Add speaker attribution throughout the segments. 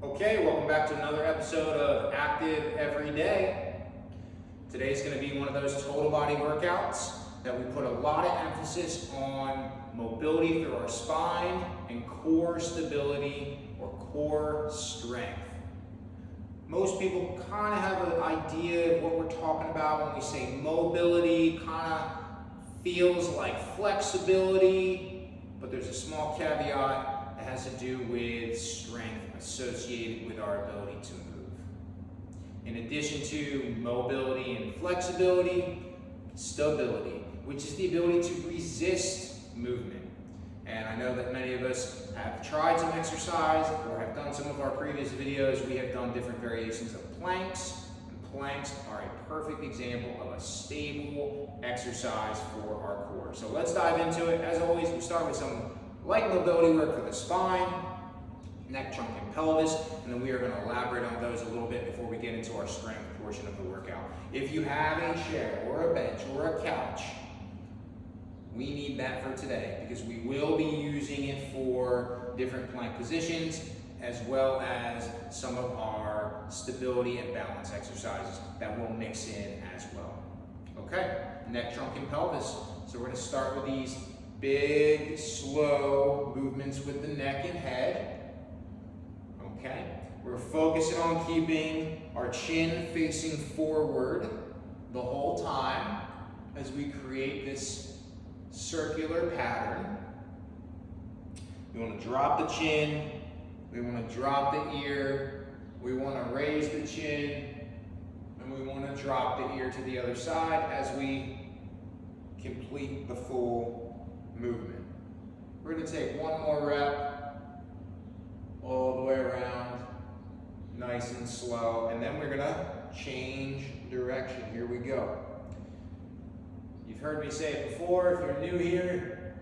Speaker 1: Okay, welcome back to another episode of Active Every Day. Today's going to be one of those total body workouts that we put a lot of emphasis on mobility through our spine and core stability or core strength. Most people kind of have an idea of what we're talking about when we say mobility, kind of feels like flexibility, but there's a small caveat that has to do with strength associated with our ability to move. In addition to mobility and flexibility, stability, which is the ability to resist movement. And I know that many of us have tried some exercise or have done some of our previous videos. We have done different variations of planks. And planks are a perfect example of a stable exercise for our core. So let's dive into it. As always, we start with some light mobility work for the spine, neck, trunk, and pelvis, and then we are going to elaborate on those a little bit before we get into our strength portion of the workout. If you have a chair or a bench or a couch, we need that for today because we will be using it for different plank positions as well as some of our stability and balance exercises that we'll mix in as well. Okay, neck, trunk, and pelvis. So we're going to start with these big, slow movements with the neck and head. Okay, we're focusing on keeping our chin facing forward the whole time as we create this circular pattern. We want to drop the chin, we want to drop the ear, we want to raise the chin, and we want to drop the ear to the other side as we complete the full movement. We're going to take one more rep all the way around, nice and slow, and then we're going to change direction. Here we go. You've heard me say it before. If you're new here,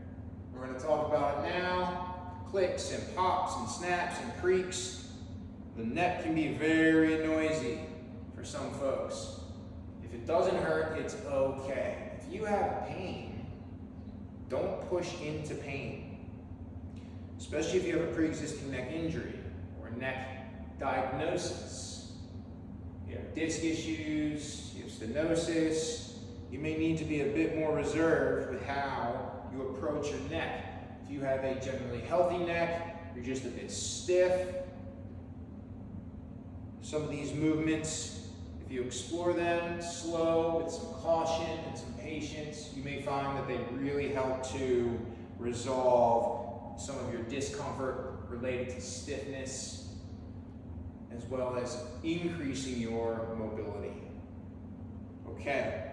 Speaker 1: we're going to talk about it now. Clicks and pops and snaps and creaks. The neck can be very noisy for some folks. If it doesn't hurt, it's okay. If you have pain, don't push into pain. Especially if you have a pre-existing neck injury or neck diagnosis. You have disc issues, you have stenosis. You may need to be a bit more reserved with how you approach your neck. If you have a generally healthy neck, you're just a bit stiff. Some of these movements, if you explore them slow with some caution and some patience, you may find that they really help to resolve some of your discomfort related to stiffness, as well as increasing your mobility. Okay,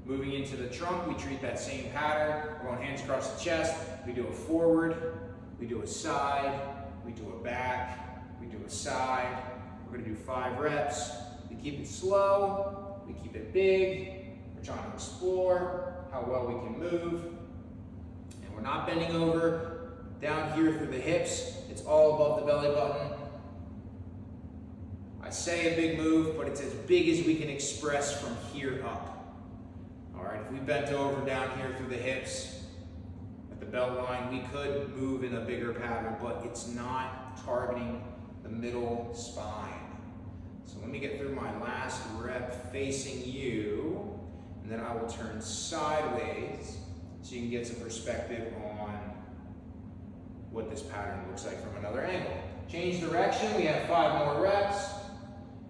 Speaker 1: moving into the trunk, we treat that same pattern. We're going hands across the chest. We do a forward, we do a side, we do a back, we do a side. We're going to do 5 reps. We keep it slow, we keep it big. We're trying to explore how well we can move. And we're not bending over down here through the hips. It's all above the belly button. I say a big move, but it's as big as we can express from here up. All right, if we bent over down here through the hips at the belt line, we could move in a bigger pattern, but it's not targeting the middle spine. So let me get through my last rep facing you, and then I will turn sideways so you can get some perspective on what this pattern looks like from another angle. Change direction, we have 5 more reps.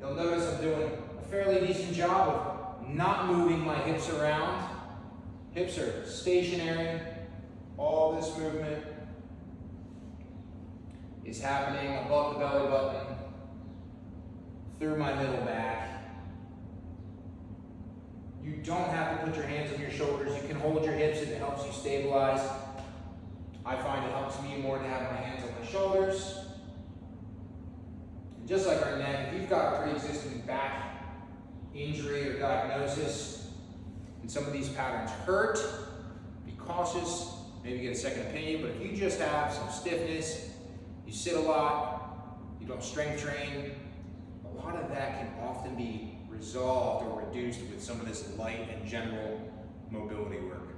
Speaker 1: You'll notice I'm doing a fairly decent job of not moving my hips around. Hips are stationary. All this movement is happening above the belly button, through my middle back. You don't have to put your hands on your shoulders. You can hold your hips if it helps you stabilize. I find it helps me more to have my hands on my shoulders. And just like our neck, if you've got a pre-existing back injury or diagnosis, and some of these patterns hurt, be cautious, maybe get a second opinion. But if you just have some stiffness, you sit a lot, you don't strength train, a lot of that can often be resolved or reduced with some of this light and general mobility work.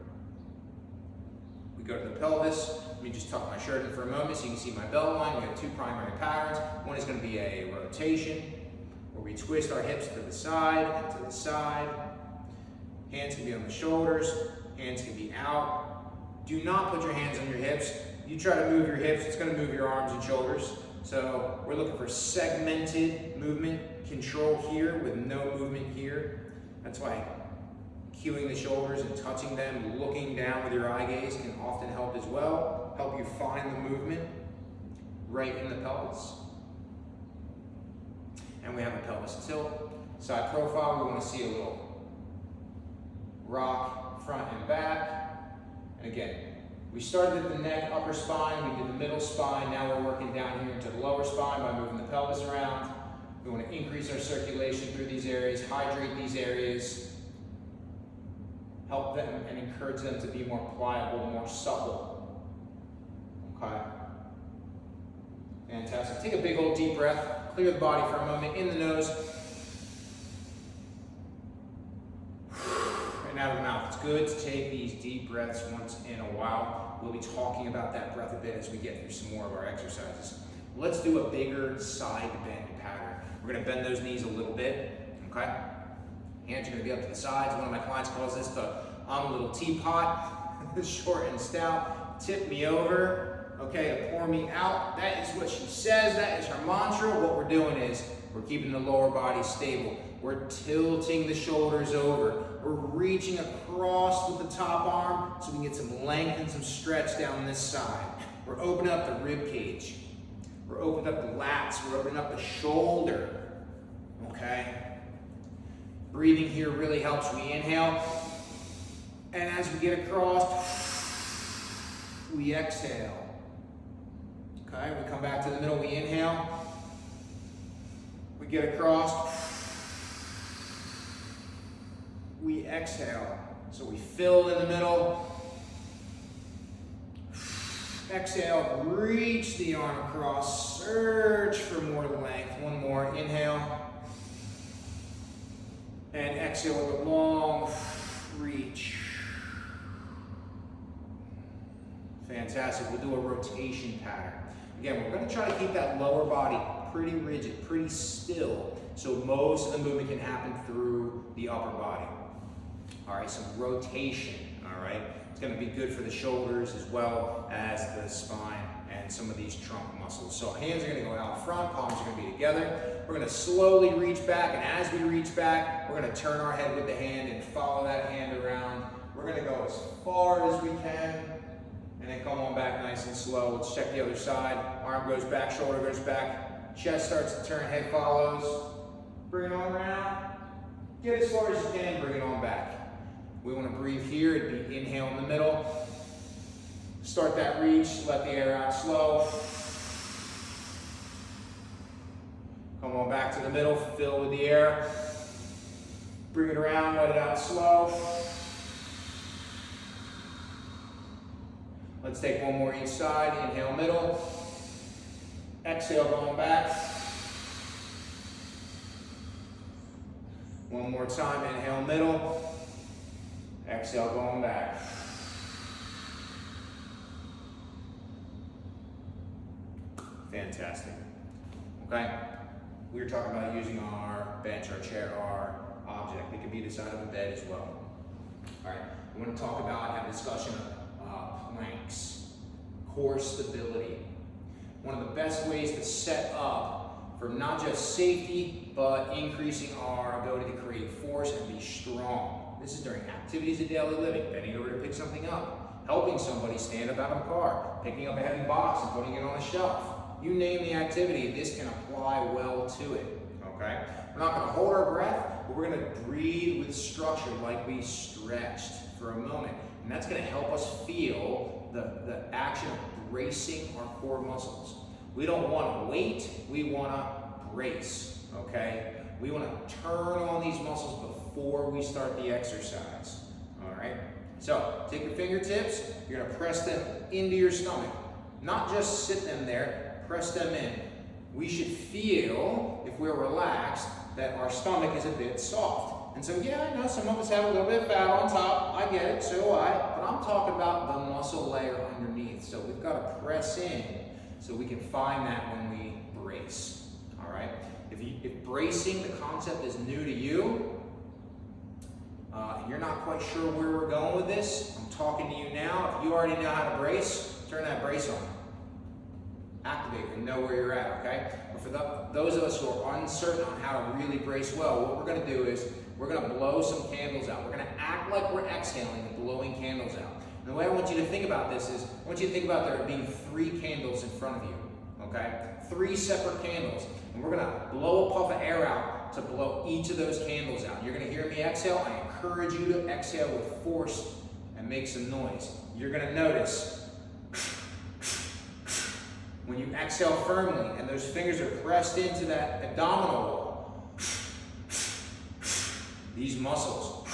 Speaker 1: We go to the pelvis. Let me just tuck my shirt in for a moment so you can see my belt line. We have 2 primary patterns. One is going going to be a rotation where we twist our hips to the side and to the side. Hands can be on the shoulders, hands can be out. Do not put your hands on your hips. You try to move your hips, it's going to move your arms and shoulders. So we're looking for segmented movement, control here with no movement here. That's why cueing the shoulders and touching them, looking down with your eye gaze can often help as well. Help you find the movement right in the pelvis. And we have a pelvis tilt. Side profile, we want to see a little rock front and back. And again, we started at the neck, upper spine, we did the middle spine, now we're working down here into the lower spine by moving the pelvis around. We want to increase our circulation through these areas, hydrate these areas, help them and encourage them to be more pliable, more supple. Okay? Fantastic. Take a big old deep breath, clear the body for a moment, in the nose, and out of the mouth. It's good to take these deep breaths once in a while. We'll be talking about that breath a bit as we get through some more of our exercises. Let's do a bigger side bend pattern. We're going to bend those knees a little bit, okay? Hands are going to be up to the sides. One of my clients calls this the I'm a little teapot, short and stout. Tip me over, okay, to pour me out. That is what she says. That is her mantra. What we're doing is we're keeping the lower body stable. We're tilting the shoulders over. We're reaching across with the top arm so we can get some length and some stretch down this side. We're opening up the rib cage. We're opening up the lats. We're opening up the shoulder. Okay? Breathing here really helps. We inhale. And as we get across, we exhale. Okay? We come back to the middle. We inhale. We get across. We exhale. So we fill in the middle. Exhale, reach the arm across, search for more length. One more, inhale. And exhale with a long reach. Fantastic, we'll do a rotation pattern. Again, we're gonna try to keep that lower body pretty rigid, pretty still, so most of the movement can happen through the upper body. All right, some rotation, all right? It's going to be good for the shoulders as well as the spine and some of these trunk muscles. So hands are going to go out front, palms are going to be together. We're going to slowly reach back, and as we reach back, we're going to turn our head with the hand and follow that hand around. We're going to go as far as we can, and then come on back nice and slow. Let's check the other side. Arm goes back, shoulder goes back, chest starts to turn, head follows. Bring it on around. Get as far as you can, bring it on back. We want to breathe here. It'd be inhale in the middle. Start that reach, let the air out slow. Come on back to the middle, fill with the air. Bring it around, let it out slow. Let's take one more each side. Inhale middle. Exhale going back. One more time, inhale middle. Exhale, going back. Fantastic. Okay? We were talking about using our bench, our chair, our object. It could be the side of a bed as well. All right, we want to talk about and have a discussion of planks, core stability. One of the best ways to set up for not just safety, but increasing our ability to create force and be strong. This is during activities of daily living, bending over to pick something up, helping somebody stand up out of a car, picking up a heavy box and putting it on a shelf. You name the activity, this can apply well to it, okay? We're not gonna hold our breath, but we're gonna breathe with structure like we stretched for a moment. And that's gonna help us feel the action of bracing our core muscles. We don't wanna wait, we wanna brace, okay? We wanna turn on these muscles before we start the exercise, all right? So, take your fingertips, you're gonna press them into your stomach. Not just sit them there, press them in. We should feel, if we're relaxed, that our stomach is a bit soft. And so, yeah, I know some of us have a little bit of fat on top, I get it, so do I, but I'm talking about the muscle layer underneath. So we've gotta press in so we can find that when we brace, bracing, the concept is new to you, and you're not quite sure where we're going with this, I'm talking to you now. If you already know how to brace, turn that brace on. Activate and know where you're at, okay? But for those of us who are uncertain on how to really brace well, what we're gonna do is we're gonna blow some candles out. We're gonna act like we're exhaling and blowing candles out. And the way I want you to think about this is, I want you to think about there being 3 candles in front of you, okay? 3 separate candles. And we're gonna blow a puff of air out to blow each of those candles out. You're gonna hear me exhale. I encourage you to exhale with force and make some noise. You're gonna notice when you exhale firmly and those fingers are pressed into that abdominal wall, these muscles,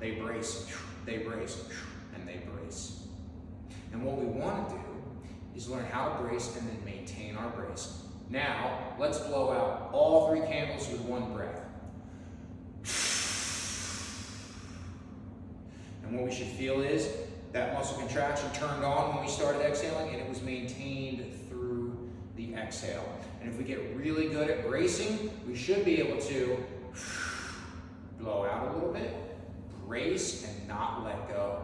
Speaker 1: they brace, and they brace. And what we want to do is learn how to brace and then maintain our brace. Now, let's blow out all 3 candles with one breath. And what we should feel is that muscle contraction turned on when we started exhaling, and it was maintained through the exhale. And if we get really good at bracing, we should be able to blow out a little bit, brace, and not let go.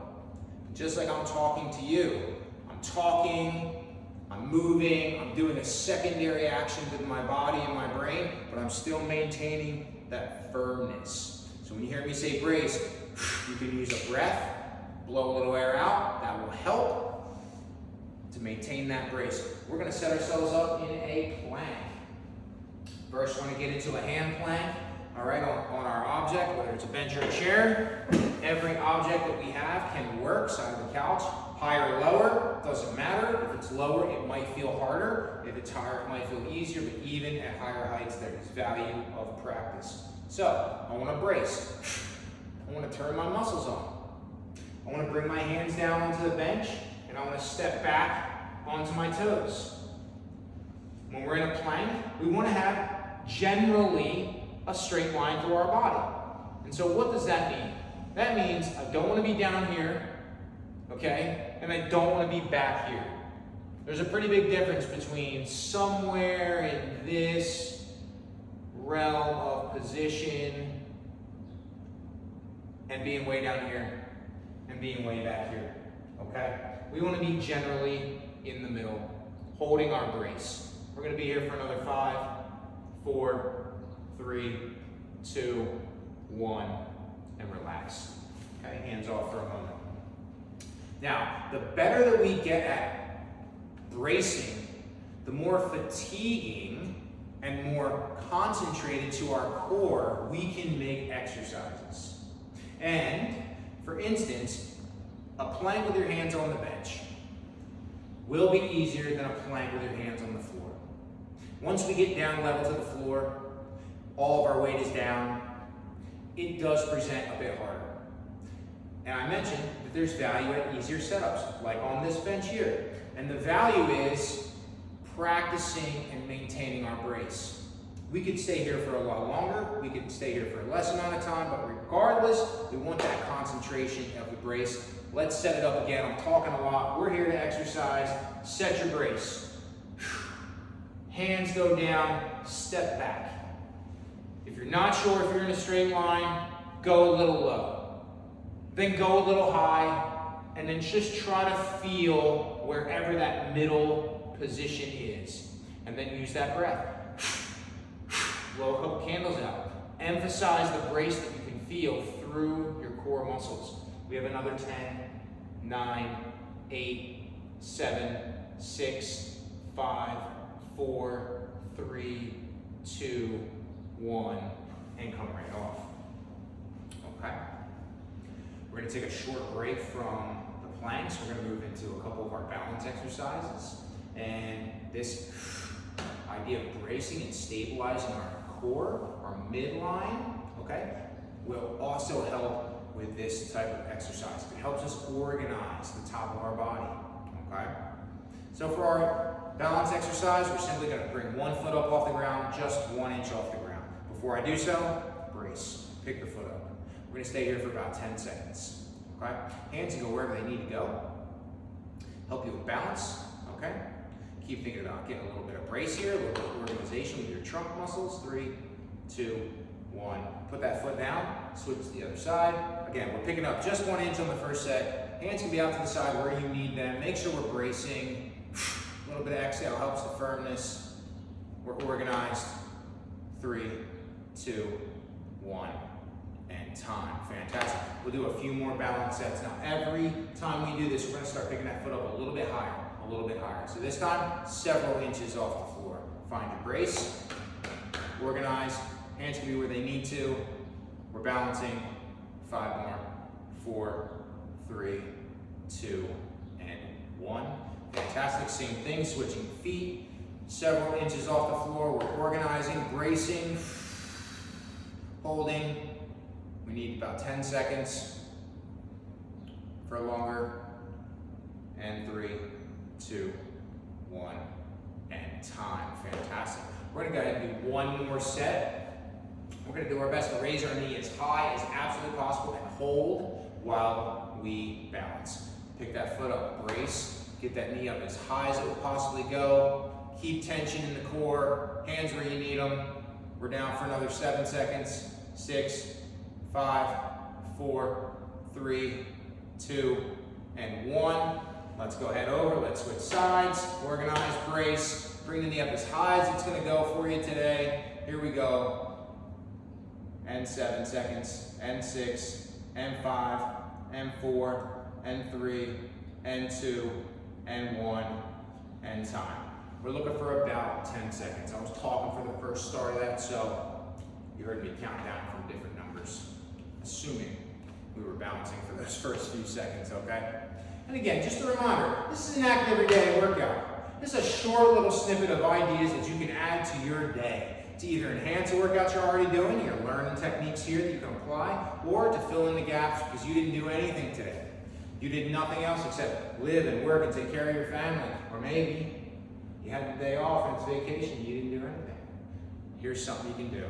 Speaker 1: Just like I'm talking to you, I'm talking, I'm moving, I'm doing a secondary action with my body and my brain, but I'm still maintaining that firmness. So when you hear me say brace, you can use a breath, blow a little air out. That will help to maintain that brace. We're going to set ourselves up in a plank. First, we're going to get into a hand plank, all right, on our object, whether it's a bench or a chair. Every object that we have can work, side of the couch, higher or lower, doesn't matter. If it's lower, it might feel harder. If it's higher, it might feel easier, but even at higher heights, there is value of practice. So, I want to brace. I want to turn my muscles on. I want to bring my hands down onto the bench, and I want to step back onto my toes. When we're in a plank, we want to have generally a straight line through our body. And so what does that mean? That means I don't want to be down here, okay? And I don't want to be back here. There's a pretty big difference between somewhere in this realm of position and being way down here and being way back here, okay? We want to be generally in the middle, holding our brace. We're going to be here for another 5, 4, 3, 2, 1, and relax. Okay, hands off for a moment. Now, the better that we get at bracing, the more fatiguing and more concentrated to our core we can make exercises. And, for instance, a plank with your hands on the bench will be easier than a plank with your hands on the floor. Once we get down level to the floor, all of our weight is down, it does present a bit harder. And I mentioned that there's value at easier setups, like on this bench here. And the value is practicing and maintaining our brace. We could stay here for a lot longer, we could stay here for a less amount of time, but regardless, we want that concentration of the brace. Let's set it up again. I'm talking a lot. We're here to exercise. Set your brace. Hands go down, step back. If you're not sure if you're in a straight line, go a little low. Then go a little high, and then just try to feel wherever that middle position is. And then use that breath. Blow a couple candles out. Emphasize the brace that you can feel through your core muscles. We have another 10, 9, 8, 7, 6, 5, 4, 3, 2, 1, and come right off. Okay? We're going to take a short break from the planks. We're going to move into a couple of our balance exercises. And this idea of bracing and stabilizing our core, our midline, okay, will also help with this type of exercise. It helps us organize the top of our body, okay? So for our balance exercise, we're simply going to bring one foot up off the ground, just 1 inch off the ground. Before I do so, brace, pick the foot up. We're going to stay here for about 10 seconds, okay? Hands can go wherever they need to go. Help you with balance, okay? Keep thinking about getting a little bit of brace here, a little bit of organization with your trunk muscles. 3, 2, 1. Put that foot down, switch to the other side. Again, we're picking up just 1 inch on the first set. Hands can be out to the side where you need them. Make sure we're bracing. A little bit of exhale helps the firmness. We're organized. 3, 2, 1, and time. Fantastic. We'll do a few more balance sets. Now, every time we do this, we're gonna start picking that foot up a little bit higher, a little bit higher. So this time, several inches off the floor. Find your brace, organize, hands can be where they need to. We're balancing. 5 more, 4, 3, 2, and 1. Fantastic, same thing, switching feet. Several inches off the floor, we're organizing, bracing, holding. We need about 10 seconds for longer. And 3, 2, 1, and time. Fantastic. We're gonna go ahead and do one more set. We're gonna do our best to raise our knee as high as absolutely possible and hold while we balance. Pick that foot up, brace, get that knee up as high as it will possibly go. Keep tension in the core, hands where you need them. We're down for another 7 seconds. 6, 5, 4, 3, 2, and 1. Let's go ahead over, let's switch sides, organize, brace, bring the knee up as high as it's gonna go for you today. Here we go. And 7 seconds, and 6, and 5, and 4, and 3, and 2, and 1, and time. We're looking for about 10 seconds. I was talking for the first start of that, so you heard me count down from different numbers, assuming we were balancing for those first few seconds, okay? And again, just a reminder, this is an active everyday workout. This is a short little snippet of ideas that you can add to your day to either enhance the workouts you're already doing, you're learning techniques here that you can apply, or to fill in the gaps because you didn't do anything today. You did nothing else except live and work and take care of your family. Or maybe you had the day off and it's vacation, you didn't do anything. Here's something you can do.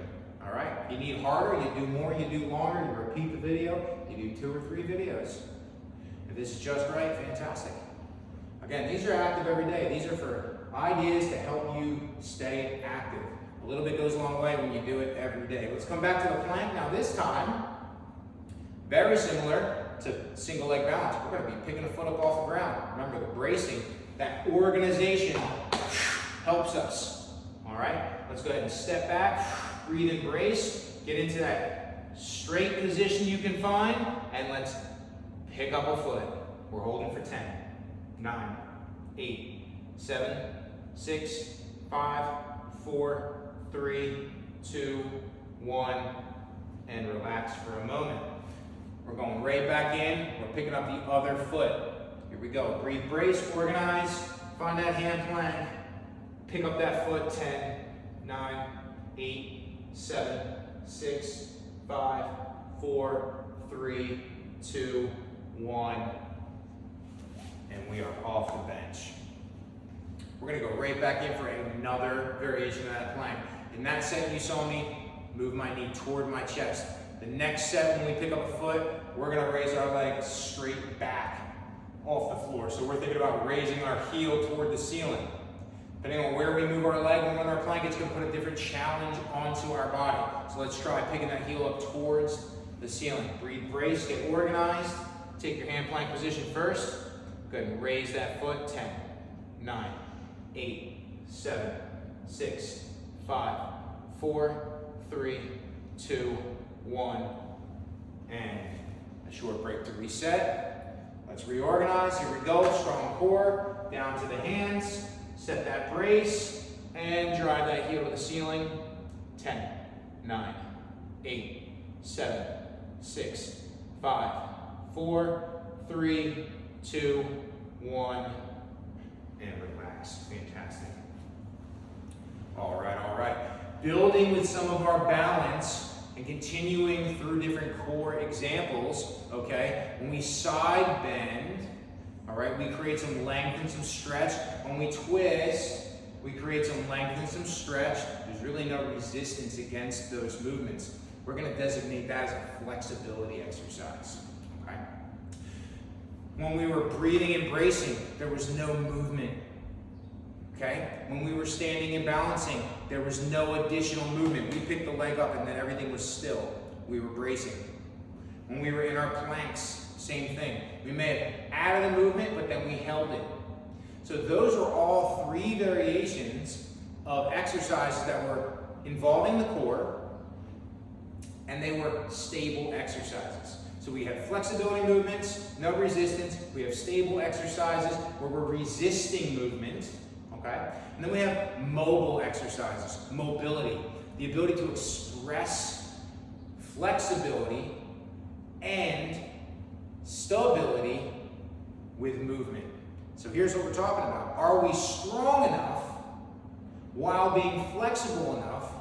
Speaker 1: All right, you need harder, you do more, you do longer, you repeat the video, you do 2 or 3 videos. If this is just right, fantastic. Again, these are active every day. These are for ideas to help you stay active. A little bit goes a long way when you do it every day. Let's come back to the plank. Now this time, very similar to single leg balance. We're gonna be picking a foot up off the ground. Remember the bracing, that organization helps us. All right, let's go ahead and step back, breathe and brace, get into that straight position you can find, and let's pick up a foot. We're holding for 10, 9, 8, 7, 6, 5, 4, 3, 2, 1, and relax for a moment. We're going right back in. We're picking up the other foot. Here we go. Breathe, brace, organize. Find that hand plank. Pick up that foot. 10, 9, 8, 7, 6, 5, 4, 3, 2, 1. And we are off the bench. We're gonna go right back in for another variation of that plank. In that set you saw me move my knee toward my chest. The next set when we pick up a foot, we're gonna raise our leg straight back off the floor. So we're thinking about raising our heel toward the ceiling. Depending on where we move our leg when we're on our plank, it's gonna put a different challenge onto our body. So let's try picking that heel up towards the ceiling. Breathe, brace, get organized. Take your hand plank position first. Go ahead and raise that foot. 10, 9, 8, 7, 6, 5, 4, 3, 2, 1, and a short break to reset. Let's reorganize. Here we go. Strong core. Down to the hands. Set that brace and drive that heel to the ceiling. 10, 9, 8, 7, 6, 5, 4, 3, 2, 1, and relax. Fantastic. All right. Building with some of our balance and continuing through different core examples, okay? When we side bend, all right, we create some length and some stretch. When we twist, we create some length and some stretch. There's really no resistance against those movements. We're gonna designate that as a flexibility exercise, okay? When we were breathing and bracing, there was no movement. Okay? When we were standing and balancing, there was no additional movement. We picked the leg up and then everything was still. We were bracing. When we were in our planks, same thing. We may have added a movement, but then we held it. So those are all 3 variations of exercises that were involving the core, and they were stable exercises. So we have flexibility movements, no resistance. We have stable exercises where we're resisting movement, okay? And then we have mobile exercises, mobility, the ability to express flexibility and stability with movement. So here's what we're talking about. Are we strong enough while being flexible enough?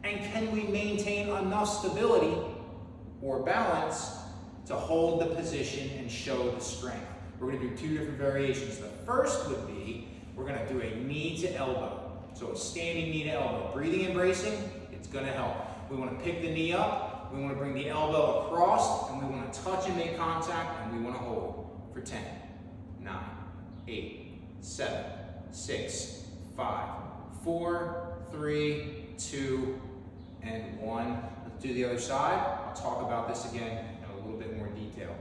Speaker 1: And can we maintain enough stability or balance to hold the position and show the strength? We're going to do 2 different variations. The first would be, we're going to do a knee to elbow. So a standing knee to elbow. Breathing and bracing, it's going to help. We want to pick the knee up, we want to bring the elbow across, and we want to touch and make contact, and we want to hold for 10, 9, 8, 7, 6, 5, 4, 3, 2, and 1. Let's do the other side. I'll talk about this again in a little bit more detail.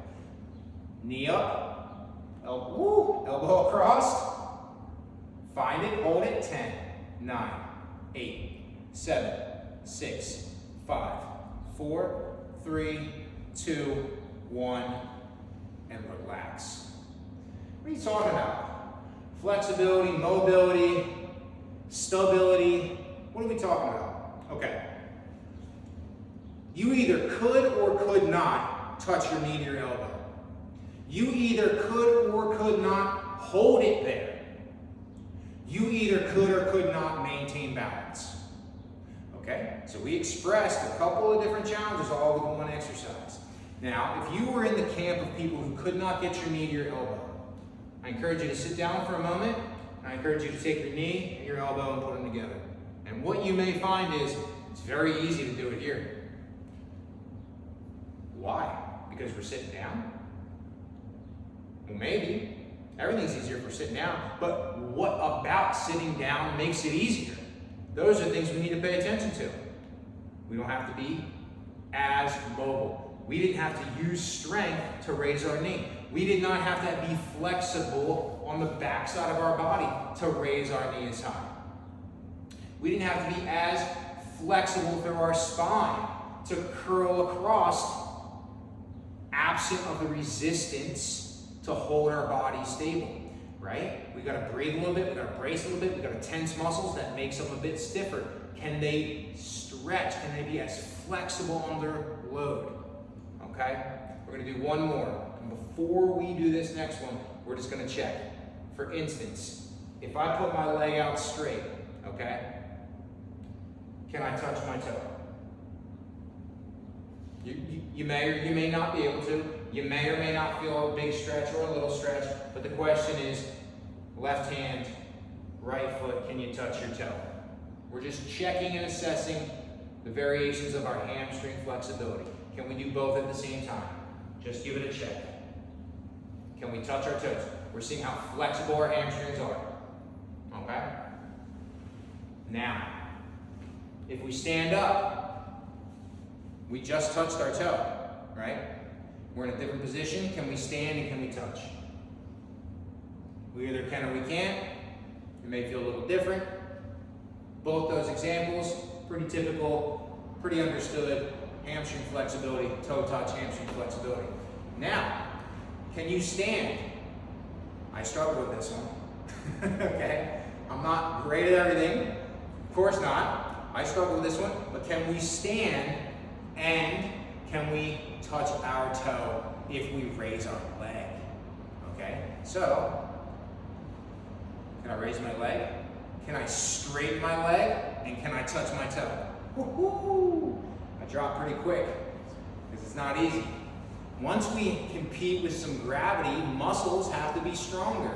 Speaker 1: Knee up, elbow across. Find it, hold it, 10, 9, 8, 7, 6, 5, 4, 3, 2, 1, and relax. What are you talking about? Flexibility, mobility, stability. What are we talking about? Okay. You either could or could not touch your knee to your elbow. You either could or could not hold it there. You either could or could not maintain balance. Okay? So we expressed a couple of different challenges all with one exercise. Now, if you were in the camp of people who could not get your knee to your elbow, I encourage you to sit down for a moment, and I encourage you to take your knee and your elbow and put them together. And what you may find is, it's very easy to do it here. Why? Because we're sitting down? Well, maybe. Everything's easier if we're sitting down, but what about sitting down makes it easier? Those are things we need to pay attention to. We don't have to be as mobile. We didn't have to use strength to raise our knee. We did not have to be flexible on the backside of our body to raise our knee as high. We didn't have to be as flexible through our spine to curl across, absent of the resistance to hold our body stable, right? We gotta breathe a little bit, we gotta brace a little bit, we gotta tense muscles, that makes them a bit stiffer. Can they stretch? Can they be as flexible under load? Okay? We're gonna do one more. And before we do this next one, we're just gonna check. For instance, if I put my leg out straight, okay? Can I touch my toe? You may or you may not be able to. You may or may not feel a big stretch or a little stretch, but the question is, left hand, right foot, can you touch your toe? We're just checking and assessing the variations of our hamstring flexibility. Can we do both at the same time? Just give it a check. Can we touch our toes? We're seeing how flexible our hamstrings are. Okay? Now, if we stand up, we just touched our toe, right? We're in a different position. Can we stand and can we touch? We either can or we can't. It may feel a little different. Both those examples, pretty typical, pretty understood. Hamstring flexibility, toe touch, hamstring flexibility. Now, can you stand? I struggle with this one. Okay? I'm not great at everything. Of course not. I struggle with this one. But can we stand and can we touch our toe if we raise our leg? Okay? So, can I raise my leg? Can I straighten my leg? And can I touch my toe? Woo-hoo! I drop pretty quick because it's not easy. Once we compete with some gravity, muscles have to be stronger.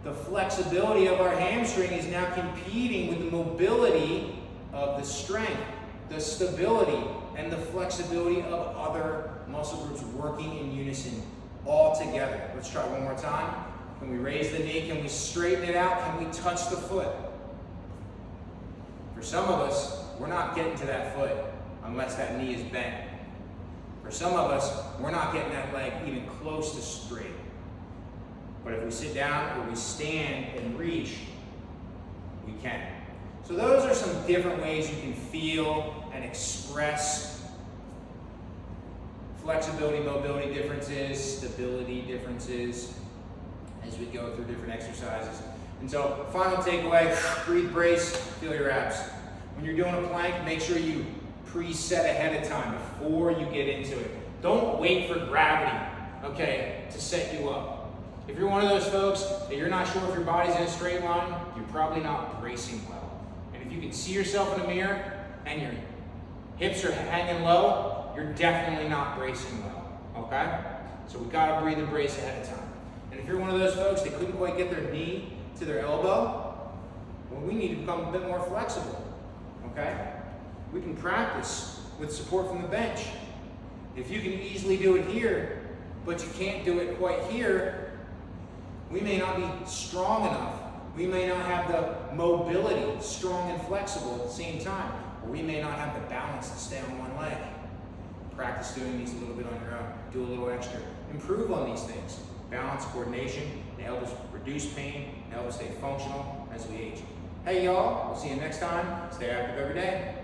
Speaker 1: The flexibility of our hamstring is now competing with the mobility of the strength, the stability, and the flexibility of other muscle groups working in unison all together. Let's try one more time. Can we raise the knee? Can we straighten it out? Can we touch the foot? For some of us, we're not getting to that foot unless that knee is bent. For some of us, we're not getting that leg even close to straight. But if we sit down or we stand and reach, we can. So those are some different ways you can feel and express flexibility, mobility differences, stability differences as we go through different exercises. And so, final takeaway, breathe, brace, feel your abs. When you're doing a plank, make sure you preset ahead of time before you get into it. Don't wait for gravity, okay, to set you up. If you're one of those folks that you're not sure if your body's in a straight line, you're probably not bracing well. And if you can see yourself in the mirror and your hips are hanging low, you're definitely not bracing well, okay? So we gotta breathe and brace ahead of time. And if you're one of those folks that couldn't quite get their knee to their elbow, well, we need to become a bit more flexible, okay? We can practice with support from the bench. If you can easily do it here, but you can't do it quite here, we may not be strong enough. We may not have the mobility, strong and flexible at the same time, or we may not have the balance to stay on one leg. Practice doing these a little bit on your own. Do a little extra. Improve on these things. Balance, coordination, they help us reduce pain, they help us stay functional as we age. Hey y'all, we'll see you next time. Stay active every day.